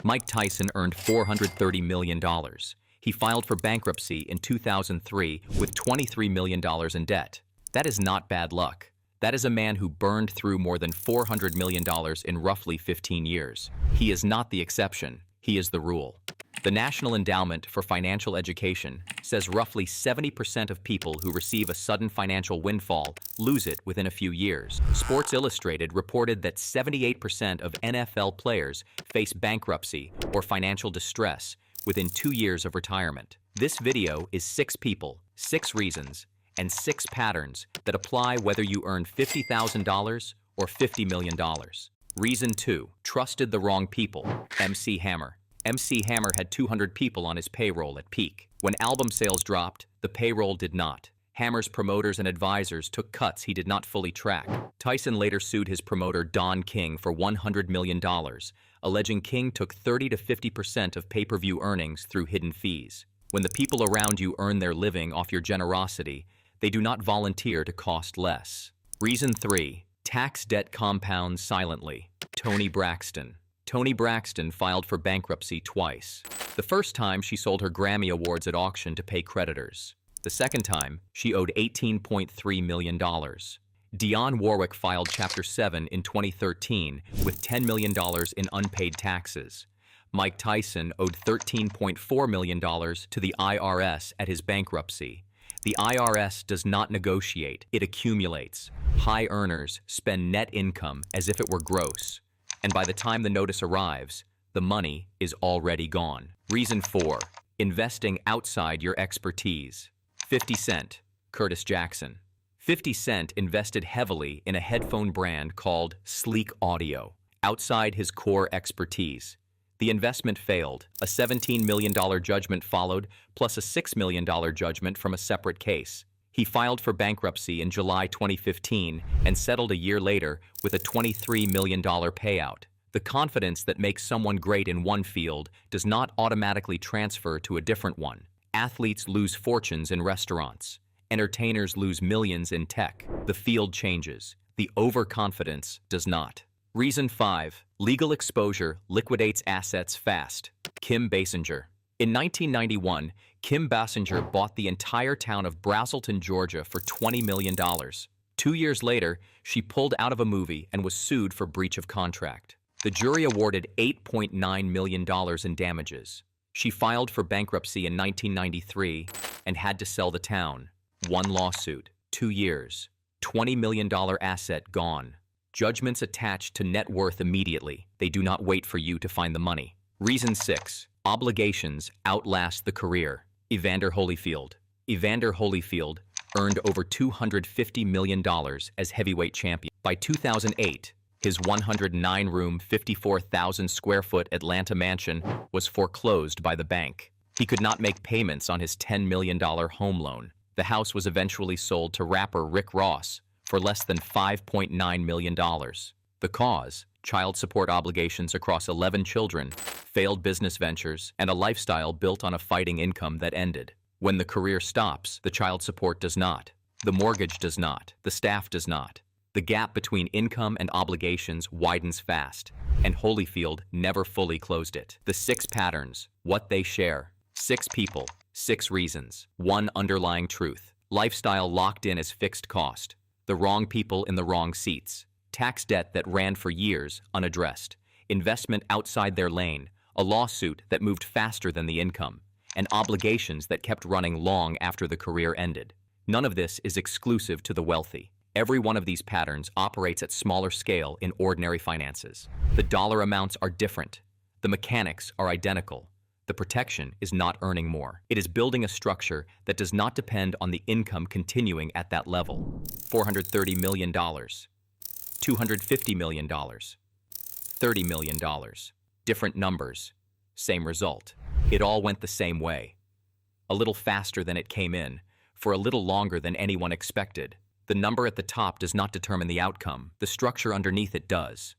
Mike Tyson earned $430 million. He filed for bankruptcy in 2003 with $23 million in debt. That is not bad luck. That is a man who burned through more than $400 million in roughly 15 years. He is not the exception. He is the rule. The National Endowment for Financial Education says roughly 70% of people who receive a sudden financial windfall lose it within a few years. Sports Illustrated reported that 78% of NFL players face bankruptcy or financial distress within 2 years of retirement. This video is 6 people, 6 reasons, and 6 patterns that apply whether you earn $50,000 or $50 million. Reason 2, trusted the wrong people. MC Hammer. MC Hammer had 200 people on his payroll at peak. When album sales dropped, the payroll did not. Hammer's promoters and advisors took cuts he did not fully track. Tyson later sued his promoter Don King for $100 million, alleging King took 30 to 50% of pay-per-view earnings through hidden fees. When the people around you earn their living off your generosity, they do not volunteer to cost less. Reason 3, tax debt compounds silently. Toni Braxton. Toni Braxton filed for bankruptcy twice. The first time, she sold her Grammy Awards at auction to pay creditors. The second time, she owed $18.3 million. Dionne Warwick filed Chapter 7 in 2013 with $10 million in unpaid taxes. Mike Tyson owed $13.4 million to the IRS at his bankruptcy. The IRS does not negotiate, it accumulates. High earners spend net income as if it were gross. And by the time the notice arrives, the money is already gone. Reason 4, investing outside your expertise. 50 Cent, Curtis Jackson. 50 Cent invested heavily in a headphone brand called Sleek Audio, outside his core expertise. The investment failed. A $17 million judgment followed, plus a $6 million judgment from a separate case. He filed for bankruptcy in July 2015 and settled a year later with a $23 million payout. The confidence that makes someone great in one field does not automatically transfer to a different one. Athletes lose fortunes in restaurants. Entertainers lose millions in tech. The field changes. The overconfidence does not. Reason 5, legal exposure liquidates assets fast. Kim Basinger. In 1991, Kim Basinger bought the entire town of Braselton, Georgia for $20 million. 2 years later, she pulled out of a movie and was sued for breach of contract. The jury awarded $8.9 million in damages. She filed for bankruptcy in 1993 and had to sell the town. 1 lawsuit, 2 years, $20 million asset gone. Judgments attached to net worth immediately. They do not wait for you to find the money. Reason 6, obligations outlast the career. Evander Holyfield. Evander Holyfield earned over $250 million as heavyweight champion. By 2008, his 109-room, 54,000-square-foot Atlanta mansion was foreclosed by the bank. He could not make payments on his $10 million home loan. The house was eventually sold to rapper Rick Ross for less than $5.9 million. The cause? Child support obligations across 11 children, failed business ventures, and a lifestyle built on a fighting income that ended. When the career stops, the child support does not. The mortgage does not. The staff does not. The gap between income and obligations widens fast, and Holyfield never fully closed it. The 6 patterns, what they share. 6 people, 6 reasons. 1 underlying truth. Lifestyle locked in as fixed cost. The wrong people in the wrong seats. Tax debt that ran for years unaddressed. Investment outside their lane. A lawsuit that moved faster than the income. And obligations that kept running long after the career ended. None of this is exclusive to the wealthy. Every one of these patterns operates at smaller scale in ordinary finances. The dollar amounts are different. The mechanics are identical. The protection is not earning more. It is building a structure that does not depend on the income continuing at that level. $430 million, $250 million, $30 million. Different numbers, same result. It all went the same way. A little faster than it came in, for a little longer than anyone expected. The number at the top does not determine the outcome. The structure underneath it does.